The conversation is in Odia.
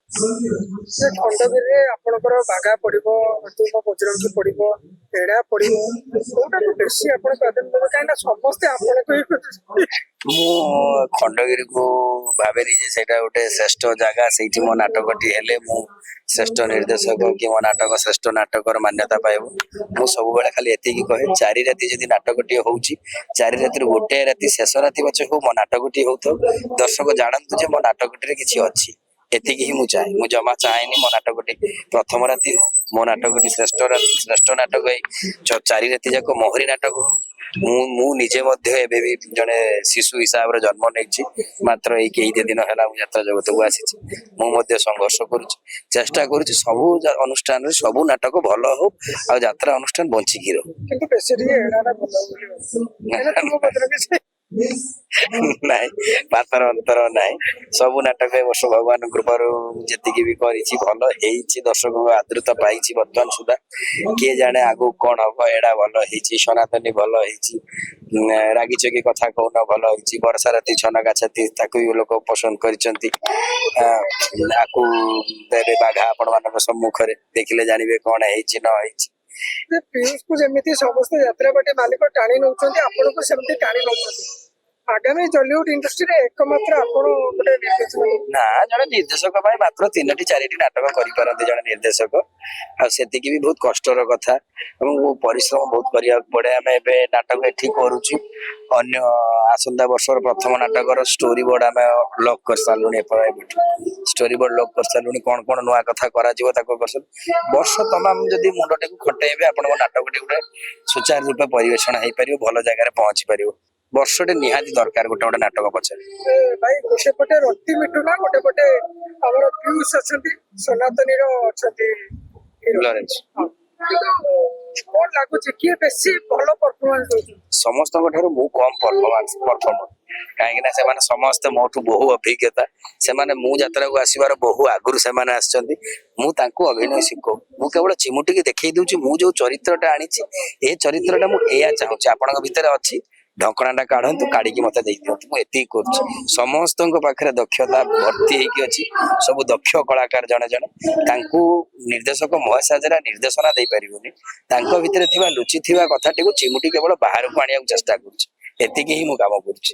ସେ ଖଣ୍ଡଗିରିରେ ଆପଣଙ୍କର ବାଘା ପଡିବ, ତୁମ ବଜରଙ୍ଗୀ ପଡିବ, ଏଡା ପଡିବ, କୋଉଟାକୁ ବେଶୀ ଆପଣ ପ୍ରାଧାନ୍ୟ ଦେବେ? କାହିଁକି ନା ସମସ୍ତେ ଆପଣଙ୍କୁ ହିଁ ଖୋଜୁଛନ୍ତି। ମୁଁ ଖଣ୍ଡଗିରିକୁ ଭାବେନି ଯେ ସେଇଟା ଗୋଟେ ଶ୍ରେଷ୍ଠ ଜାଗା, ସେଇଠି ମୋ ନାଟକଟି ହେଲେ ମୁଁ ଶ୍ରେଷ୍ଠ ନିର୍ଦ୍ଦେଶକ କି ମୋ ନାଟକ ଶ୍ରେଷ୍ଠ ନାଟକର ମାନ୍ୟତା ପାଇବ। ମୁଁ ସବୁବେଳେ ଖାଲି ଏତିକି କହେ, 4 ରାତି ଯଦି ନାଟକଟିଏ ହଉଛି, 4 ରାତିରୁ ଗୋଟାଏ ରାତି ଶେଷ ରାତି ପଛେ ହଉ ମୋ ନାଟକଟି ହଉଥାଉ, ଦର୍ଶକ ଜାଣନ୍ତୁ ଯେ ମୋ ନାଟକଟିରେ କିଛି ଅଛି। ଏତିକି ହିଁ ମୁଁ ଚାହେଁ। ମୁଁ ଜମା ଚାହେଁନି ମୋ ନାଟକଟି ପ୍ରଥମ ରାତି ହଉ, ମୋ ନାଟକଟି ଶ୍ରେଷ୍ଠ ନାଟକ ହେଇ 4 ରାତି ଯାକ ମୋହରି ନାଟକ ହଉ। ମୁଁ ନିଜେ ମଧ୍ୟ ଏବେ ବି ଜଣେ ଶିଶୁ ହିସାବରେ ଜନ୍ମ ନେଇଛି, ମାତ୍ର ଏଇ କେଇ ଦିନ ହେଲା ମୁଁ ଯାତ୍ରା ଜଗତକୁ ଆସିଛି। ମୁଁ ମଧ୍ୟ ସଂଘର୍ଷ କରୁଛି, ଚେଷ୍ଟା କରୁଛି ସବୁ ଅନୁଷ୍ଠାନରେ ସବୁ ନାଟକ ଭଲ ହଉ ଆଉ ଯାତ୍ରା ଅନୁଷ୍ଠାନ ବଞ୍ଚିକି ରହୁ। କିନ୍ତୁ ବେଶୀ ଟିକେ ଏଡାଟା ଭଲ ବୋଲି କାହିଁକିନା ତୁମ ବଜରଙ୍ଗୀ ସେ ନାଇଁ, ପାତର ଅନ୍ତର ନାହିଁ। ସବୁ ନାଟକ ଏ ବର୍ଷ ଭଗବାନ କୃପାରୁ ଯେତିକି ବି କରିଛି ଭଲ ହେଇଛି, ଦର୍ଶକଙ୍କ ଆଦୃତ ପାଇଛି ବର୍ତ୍ତମାନ ସୁଦ୍ଧା। କିଏ ଜାଣେ ଆଗକୁ କଣ ହବ। ଏଡା ଭଲ ହେଇଛି, ସନାତନୀ ଭଲ ହେଇଛି, ରାଗିଚକି କଥା କହୁନ ଭଲ ହେଇଛି, ବର୍ଷା ରାତି ଛନକା ଛାତି ତାକୁ ବି ଲୋକ ପସନ୍ଦ କରିଛନ୍ତି। ଆକୁ ଦେବେ ବାଘା ଆପଣ ମାନଙ୍କ ସମ୍ମୁଖରେ, ଦେଖିଲେ ଜାଣିବେ କଣ ହେଇଛି ନ ହେଇଛି। ପିୟୁଷକୁ ଯେମିତି ସମସ୍ତେ ଯାତ୍ରାପାର୍ଟି ମାଲିକ ଟାଣି ନଉଛନ୍ତି, ଆପଣଙ୍କୁ ସେମିତି ଟାଣି ନଉଛନ୍ତି। ଆଗାମୀ ଜଲିଉଡ ଇଣ୍ଡଷ୍ଟ୍ରିରେ ଏକମାତ୍ର ଆପଣ ଗୋଟେ ନିର୍ଦ୍ଦେଶକ। ନା, ଜଣେ ନିର୍ଦ୍ଦେଶକ ପାଇଁ ମାତ୍ର 3ଟି 4ଟି ନାଟକ କରିପାରନ୍ତି ଜଣେ ନିର୍ଦ୍ଦେଶକ, ଆଉ ସେତିକି ବି ବହୁତ କଷ୍ଟର କଥା ଏବଂ ପରିଶ୍ରମ ବହୁତ କରିବାକୁ ପଡେ। ଆମେ ଏବେ ନାଟକ ଏଠି କରୁଛୁ, ଅନ୍ୟ ଆସନ୍ତା ବର୍ଷର ପ୍ରଥମ ନାଟକର ଷ୍ଟୋରି ବୋର୍ଡ ଆମେ ଲକ୍ କରିସାରିଲୁଣି। ଷ୍ଟୋରି ବୋର୍ଡ ଲକ୍ କରିସାରିଲୁଣି, କଣ କଣ ନୂଆ କଥା କରାଯିବ ତାକୁ ବର୍ଷ ତମାମ ଯଦି ମୁଣ୍ଡଟିକୁ ଖଟେଇବେ ଆପଣଙ୍କ ନାଟକଟି ଗୋଟେ ସୁଚାରୁ ରୂପେ ପରିବେଷଣ ହେଇପାରିବ, ଭଲ ଜାଗାରେ ପହଞ୍ଚି ପାରିବ। ବର୍ଷଟେ ନିହାତି ଦରକାର ଗୋଟେ ଗୋଟେ ନାଟକ ପଛରେ। ଭାଇ ଗୋଟେ ପଟେ ରତି ମିଟୁନା, ଗୋଟେ ପଟେ ଆମର ପିୟୁଷ ଅଛନ୍ତି, ସନାତନୀର ଅଛନ୍ତି ଲରେନ୍ସ। କଣ ଲାଗୁଛି କିଏ ବେଶୀ ଭଲ ପରଫରମାନ୍ସ ଦଉଛି? ସମସ୍ତଙ୍କ ଠାରୁ ମୁଁ କମ ପରଫର୍ମର, କାହିଁକି ନା ସେମାନେ ସମସ୍ତେ ମୋଠୁ ବହୁ ଅଭିଜ୍ଞତା। ସେମାନେ ମୁଁ ଯାତ୍ରାକୁ ଆସିବାର ବହୁ ଆଗରୁ ସେମାନେ ଆସିଛନ୍ତି। ମୁଁ ତାଙ୍କୁ ଅଭିନୟ ଶିଖଉ, ମୁଁ କେବଳ ଚିମୁଟିକି ଦେଖେଇ ଦଉଛି ମୁଁ ଯୋଉ ଚରିତ୍ରଟା ଆଣିଛି ଏ ଚରିତ୍ରଟା ମୁଁ ଏଇଆ ଚାହୁଁଛି ଆପଣଙ୍କ ଭିତରେ ଅଛି, ଢଙ୍କଣାଟା କାଢନ୍ତୁ, କାଢିକି ମତେ ଦେଇଦିଅନ୍ତୁ। ମୁଁ ଏତିକି କରୁଛି। ସମସ୍ତଙ୍କ ପାଖରେ ଦକ୍ଷତା ଭର୍ତ୍ତି ହେଇକି ଅଛି, ସବୁ ଦକ୍ଷ କଳାକାର ଜଣେ ଜଣେ। ତାଙ୍କୁ ନିର୍ଦ୍ଦେଶକ ମହେଶ ହାଜରା ନିର୍ଦ୍ଦେଶନା ଦେଇପାରିବୁନି, ତାଙ୍କ ଭିତରେ ଥିବା ଲୁଚିଥିବା କଥାଟିକୁ ଚିମୁଟି କେବଳ ବାହାରକୁ ଆଣିବାକୁ ଚେଷ୍ଟା କରୁଛି। ଏତିକି ହିଁ ମୁଁ କାମ କରୁଛି।